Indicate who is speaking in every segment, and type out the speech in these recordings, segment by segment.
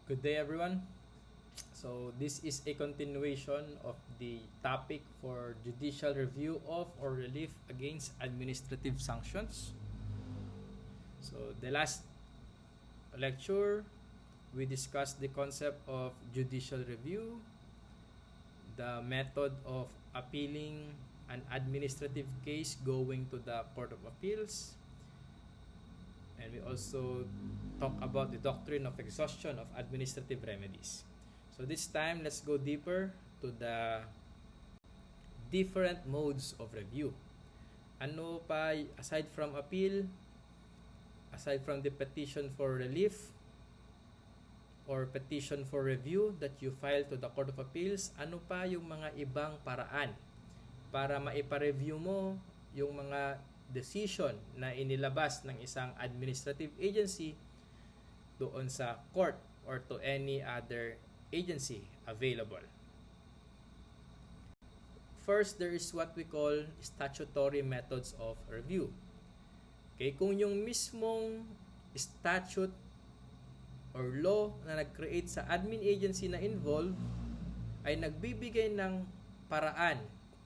Speaker 1: Good day, everyone. So, this is a continuation of the topic for judicial review of or relief against administrative sanctions. So, the last lecture, we discussed the concept of judicial review, the method of appealing an administrative case going to the Court of Appeals, and we also talk about the doctrine of exhaustion of administrative remedies. So this time, let's go deeper to the different modes of review. Ano pa, aside from appeal, aside from the petition for relief or petition for review that you file to the Court of Appeals, ano pa yung mga ibang paraan para maipa-review mo yung mga decision na inilabas ng isang administrative agency doon sa court or to any other agency available. First, there is what we call statutory methods of review. Okay, kung yung mismong statute or law na nag-create sa admin agency na involved ay nagbibigay ng paraan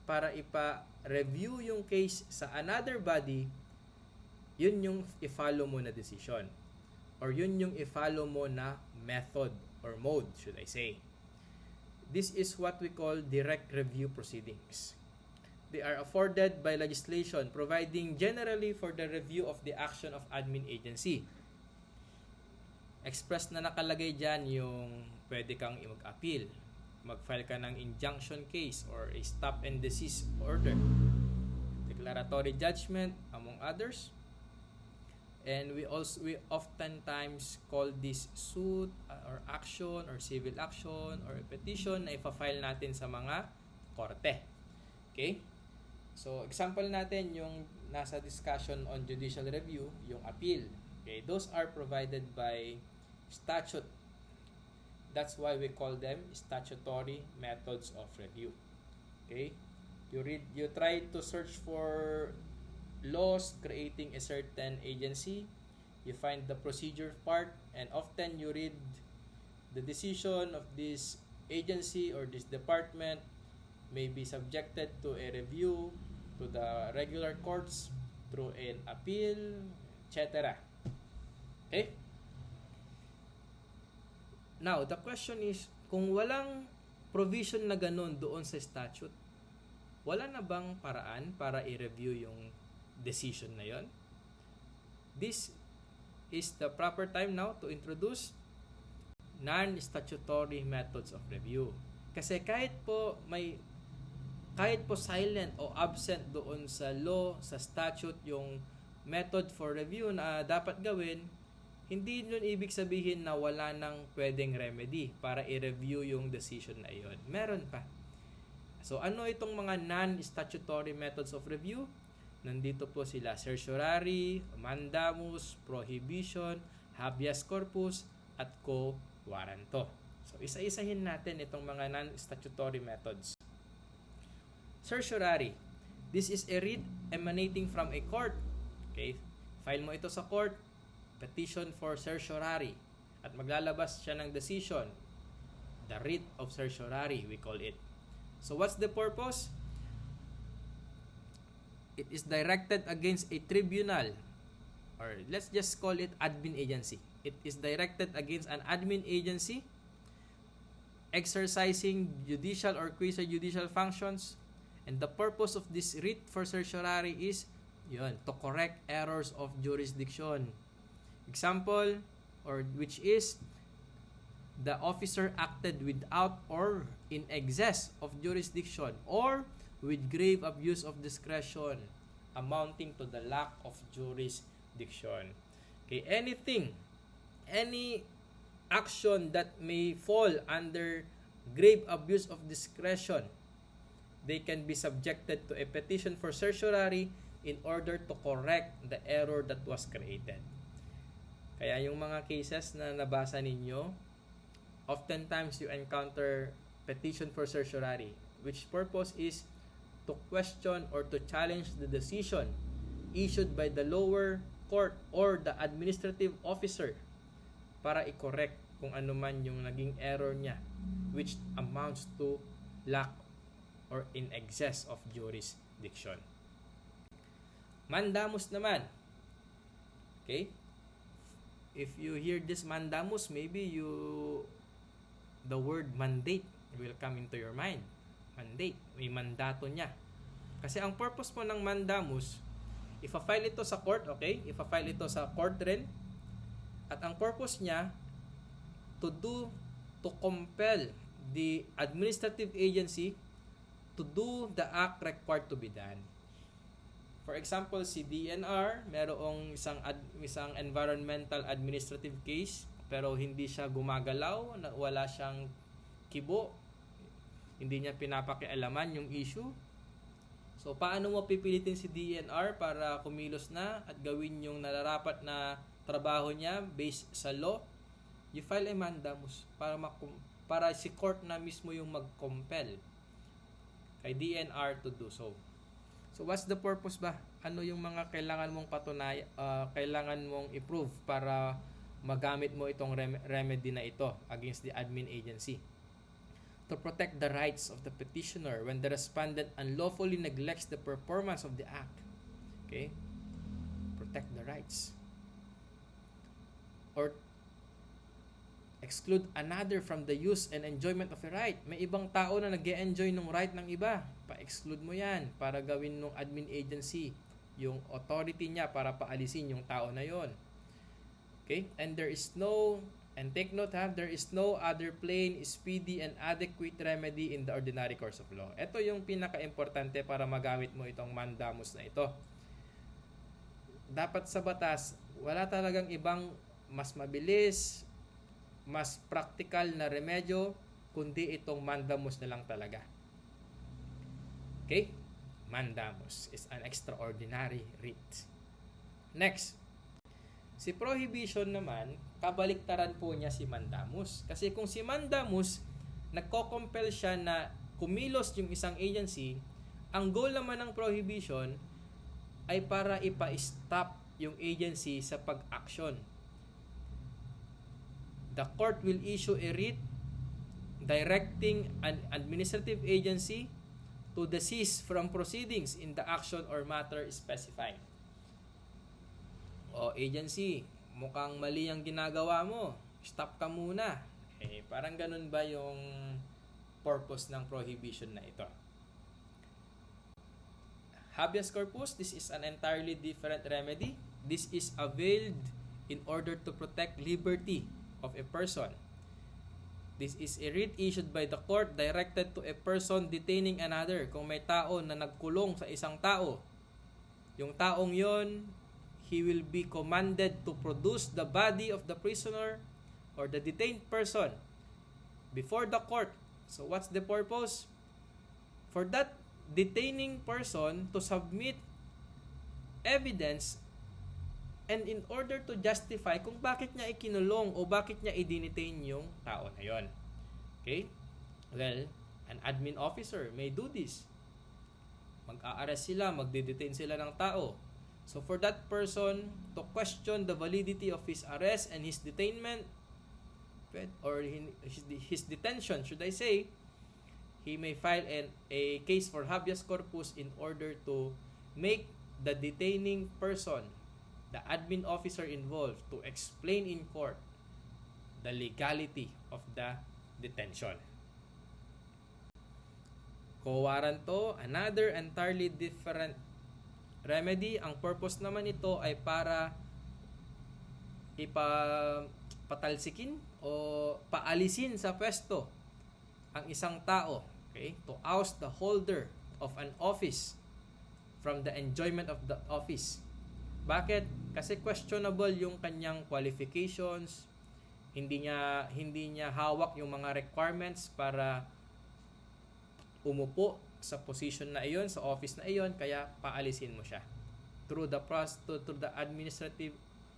Speaker 1: para ipa-review yung case sa another body, yun yung i-follow mo na decision. Or yun yung i-follow mo na method or mode, should I say. This is what we call direct review proceedings. They are afforded by legislation providing generally for the review of the action of admin agency. Express na nakalagay dyan yung pwede kang mag-appeal. Mag-file ka ng injunction case or a stop and desist order, declaratory judgment, among others. And we oftentimes call this suit or action or civil action or a petition na ipa-file natin sa mga korte. Okay? So, example natin yung nasa discussion on judicial review, yung appeal. Okay? Those are provided by statute. That's why we call them statutory methods of review. Okay? You try to search for laws creating a certain agency. You find the procedure part, and often you read the decision of this agency or this department may be subjected to a review to the regular courts through an appeal, etc. Okay? Now, the question is, kung walang provision na ganun doon sa statute, wala na bang paraan para i-review yung decision na yon? This is the proper time now to introduce non-statutory methods of review. Kasi kahit po silent o absent doon sa law, sa statute, yung method for review na dapat gawin, hindi nun ibig sabihin na wala nang pwedeng remedy para i-review yung decision na iyon. Meron pa. So, ano itong mga non-statutory methods of review? Nandito po sila: certiorari, mandamus, prohibition, habeas corpus, at quo warranto. So, isa-isahin natin itong mga non-statutory methods. Certiorari. This is a writ emanating from a court. Okay? File mo ito sa court, petition for certiorari, at maglalabas siya ng decision. The writ of certiorari, we call it. So, what's the purpose? It is directed against a tribunal, or let's just call it admin agency. It is directed against an admin agency exercising judicial or quasi-judicial functions, and the purpose of this writ for certiorari is to correct errors of jurisdiction. Example, or which is the officer acted without or in excess of jurisdiction or with grave abuse of discretion amounting to the lack of jurisdiction. Okay, any action that may fall under grave abuse of discretion, they can be subjected to a petition for certiorari in order to correct the error that was created. Kaya yung mga cases na nabasa ninyo, oftentimes you encounter petition for certiorari, which purpose is to question or to challenge the decision issued by the lower court or the administrative officer para i-correct kung ano man yung naging error niya, which amounts to lack or in excess of jurisdiction. Mandamus naman. Okay? If you hear this mandamus, maybe the word mandate will come into your mind. Mandate, may mandato niya. Kasi ang purpose mo ng mandamus, ifa-file ito sa court, okay? Ifa-file ito sa court rin. At ang purpose niya, to compel the administrative agency to do the act required to be done. For example, si DNR, merong isang environmental administrative case, pero hindi siya gumagalaw, wala siyang kibo, hindi niya pinapakialaman yung issue. So, paano mo pipilitin si DNR para kumilos na at gawin yung nararapat na trabaho niya based sa law? You file a mandamus para si court na mismo yung mag-compel kay DNR to do so. So, what's the purpose ba? Ano yung mga kailangan mong kailangan mong i-prove para magamit mo itong remedy na ito against the admin agency? To protect the rights of the petitioner when the respondent unlawfully neglects the performance of the act. Okay? Protect the rights. Or exclude another from the use and enjoyment of a right. May ibang tao na nag-e-enjoy ng right ng iba. Pa-exclude mo yan para gawin ng admin agency yung authority niya para paalisin yung tao na yon. Okay? And take note there is no other plain, speedy, and adequate remedy in the ordinary course of law. Ito yung pinaka-importante para magamit mo itong mandamus na ito. Dapat sa batas, wala talagang ibang mas mabilis, mas practical na remedyo, kundi itong mandamus na lang talaga. Okay? Mandamus is an extraordinary writ. Next, si prohibition naman, kabaliktaran po niya si mandamus. Kasi kung si mandamus, nagko-compel siya na kumilos yung isang agency, ang goal naman ng prohibition ay para ipa-stop yung agency sa pag-action. The court will issue a writ directing an administrative agency to desist from proceedings in the action or matter specified. O agency, mukhang mali ang ginagawa mo. Stop ka muna. Parang ganun ba yung purpose ng prohibition na ito? Habeas corpus, this is an entirely different remedy. This is availed in order to protect liberty of a person. This is a writ issued by the court directed to a person detaining another. Kung may tao na nagkulong sa isang tao, yung taong yon, he will be commanded to produce the body of the prisoner or the detained person before the court. So what's the purpose? For that detaining person to submit evidence and in order to justify kung bakit niya ikinulong o bakit niya i-detain yung tao na yon. Okay? Well, an admin officer may do this. Mag-a-arrest sila, magde-detain sila ng tao. So for that person to question the validity of his arrest and his detainment, or his detention, should I say, he may file a case for habeas corpus in order to make the detaining person, the admin officer involved, to explain in court the legality of the detention. Quo warranto, another entirely different remedy. Ang purpose naman ito ay para patalsikin o paalisin sa pwesto ang isang tao, okay? To oust the holder of an office from the enjoyment of the office. Bakit? Kasi questionable yung kanyang qualifications, hindi niya hawak yung mga requirements para umupo sa position na iyon, sa office na iyon, kaya paalisin mo siya through the administrative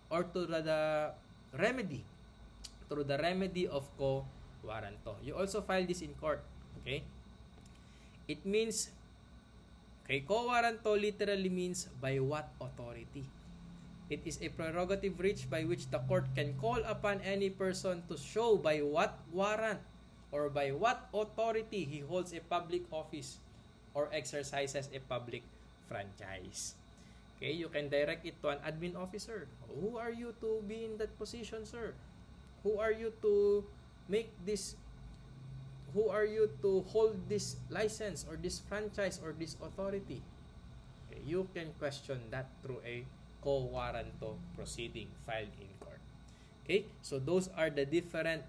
Speaker 1: or through the remedy of quo warranto. You also file this in court, okay? It means, quo warranto literally means by what authority? It is a prerogative reached by which the court can call upon any person to show by what warrant or by what authority he holds a public office or exercises a public franchise. Okay, you can direct it to an admin officer. Who are you to be in that position, sir? Who are you to make this? Who are you to hold this license or this franchise or this authority? Okay, you can question that through a quo warranto proceeding filed in court. Okay, so those are the different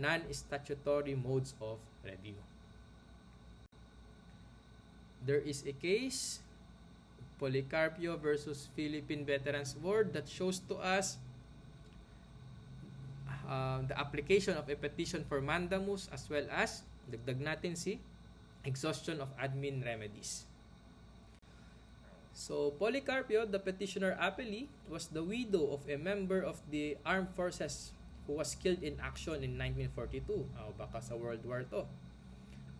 Speaker 1: non-statutory modes of review. There is a case, Policarpio versus Philippine Veterans Board, that shows to us the application of a petition for mandamus as well as, dagdag natin si, exhaustion of admin remedies. So, Policarpio, the petitioner appellee, was the widow of a member of the armed forces who was killed in action in 1942. Baka sa World War II.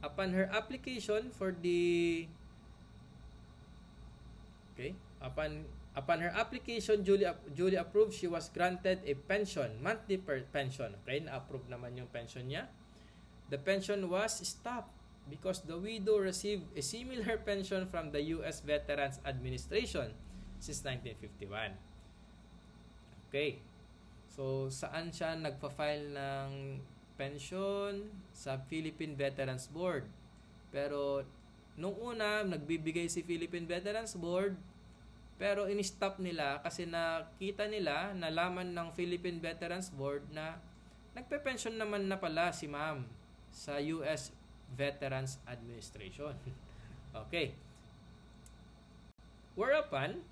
Speaker 1: Upon her application for the upon her application duly approved, she was granted a pension, monthly pension. Okay, na-approve naman yung pension niya. The pension was stopped because the widow received a similar pension from the U.S. Veterans Administration since 1951. Okay. So, saan siya nagpa-file ng pension? Sa Philippine Veterans Board. Pero, nung una, nagbibigay si Philippine Veterans Board, pero in-stop nila kasi nakita nila, nalaman ng Philippine Veterans Board na nagpe-pension naman na pala si ma'am sa U.S. Veterans Administration. Okay. Whereupon,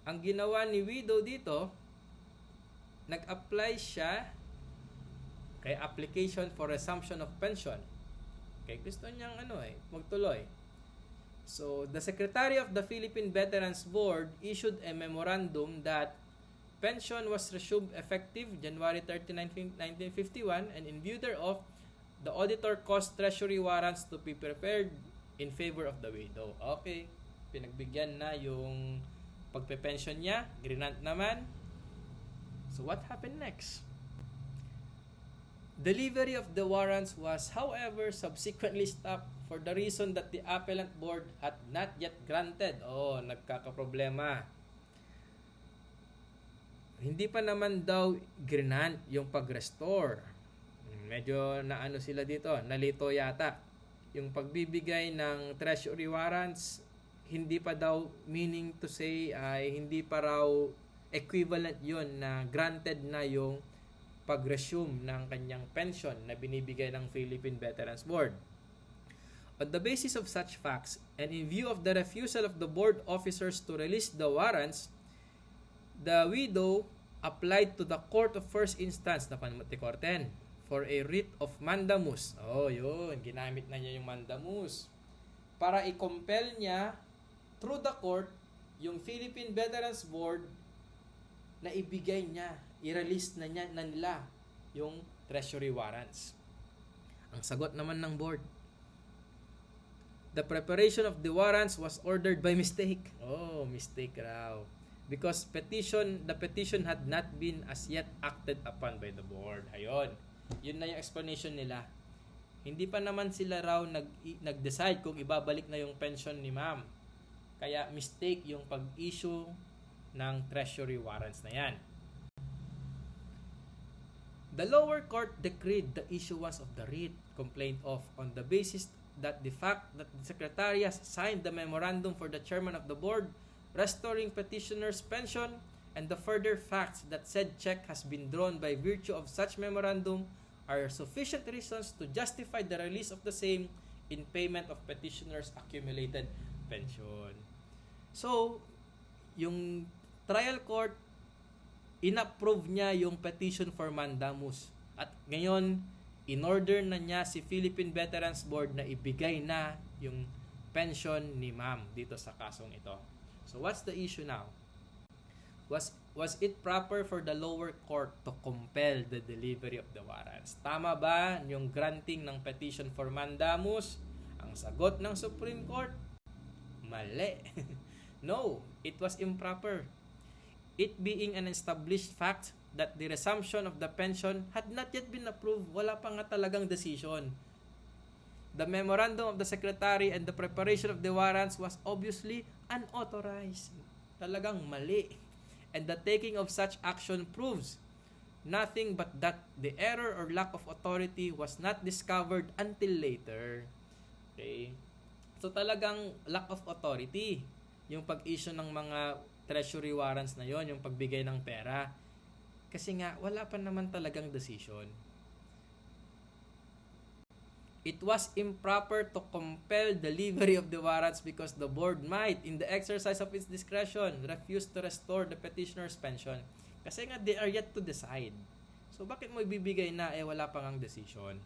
Speaker 1: ang ginawa ni widow dito, nag-apply siya kay application for resumption of pension. Okay, gusto niyang magtuloy. So, the Secretary of the Philippine Veterans Board issued a memorandum that pension was resumed effective January 30, 1951, and in view thereof, the auditor caused treasury warrants to be prepared in favor of the widow. Okay, pinagbigyan na yung pagpe-pension niya, grinant naman. So what happened next? Delivery of the warrants was, however, subsequently stopped for the reason that the appellant board had not yet granted. Nagkakaproblema. Hindi pa naman daw grinant yung pag-restore. Medyo sila dito, nalito yata. Yung pagbibigay ng treasury warrants, hindi pa daw, meaning to say, ay hindi pa raw equivalent yun na granted na yung pag-resume ng kanyang pension na binibigay ng Philippine Veterans Board. On the basis of such facts, and in view of the refusal of the board officers to release the warrants, the widow applied to the Court of First Instance na Panmatikorten for a writ of mandamus. Yun. Ginamit na niya yung mandamus. Para i-compel niya through the court yung Philippine Veterans Board na ibigay niya, i-release na nila yung treasury warrants. Ang sagot naman ng board, the preparation of the warrants was ordered by mistake. Mistake raw. Because the petition had not been as yet acted upon by the board. Ayun. Yun na yung explanation nila. Hindi pa naman sila raw nag-decide kung ibabalik na yung pension ni ma'am. Kaya mistake yung pag-issue ng treasury warrants na yan. The lower court decreed the issuance of the writ complained of on the basis that the fact that the secretary has signed the memorandum for the chairman of the board restoring petitioner's pension and the further facts that said check has been drawn by virtue of such memorandum are sufficient reasons to justify the release of the same in payment of petitioner's accumulated pension. So, yung trial court, inapprove niya yung petition for mandamus. At ngayon, in-order na niya si Philippine Veterans Board na ibigay na yung pension ni ma'am dito sa kasong ito. So, what's the issue now? Was it proper for the lower court to compel the delivery of the warrants? Tama ba yung granting ng petition for mandamus? Ang sagot ng Supreme Court, mali. No, it was improper. it being an established fact that the resumption of the pension had not yet been approved. Wala pa nga talagang decision. The memorandum of the secretary and the preparation of the warrants was obviously unauthorized. Talagang mali. And the taking of such action proves nothing but that the error or lack of authority was not discovered until later. Okay? So talagang lack of authority yung pag-issue ng mga treasury warrants na yon, yung pagbigay ng pera. Kasi nga, wala pa naman talagang decision. It was improper to compel delivery of the warrants because the board might, in the exercise of its discretion, refuse to restore the petitioner's pension. Kasi nga, they are yet to decide. So, bakit mo ibibigay na, wala pang ang decision?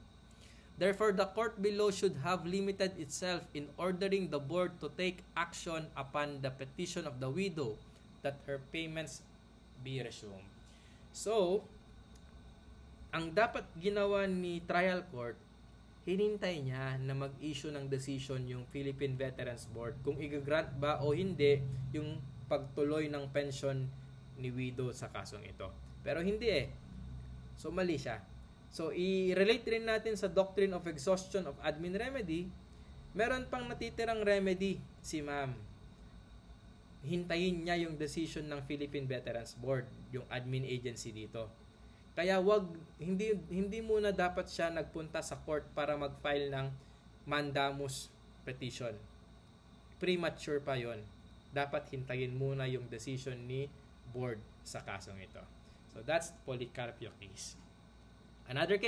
Speaker 1: Therefore, the court below should have limited itself in ordering the board to take action upon the petition of the widow that her payments be resumed. So, ang dapat ginawa ni trial court, hinintay niya na mag-issue ng decision yung Philippine Veterans Board kung i-grant ba o hindi yung pagtuloy ng pension ni widow sa kasong ito. Pero hindi So, mali siya. So, i-relate rin natin sa doctrine of exhaustion of admin remedy. Meron pang natitirang remedy si ma'am. Hintayin niya yung decision ng Philippine Veterans Board, yung admin agency dito. Kaya hindi muna dapat siya nagpunta sa court para mag-file ng mandamus petition. Premature pa yon. Dapat hintayin muna yung decision ni board sa kasong ito. So that's Policarpio case. Another case.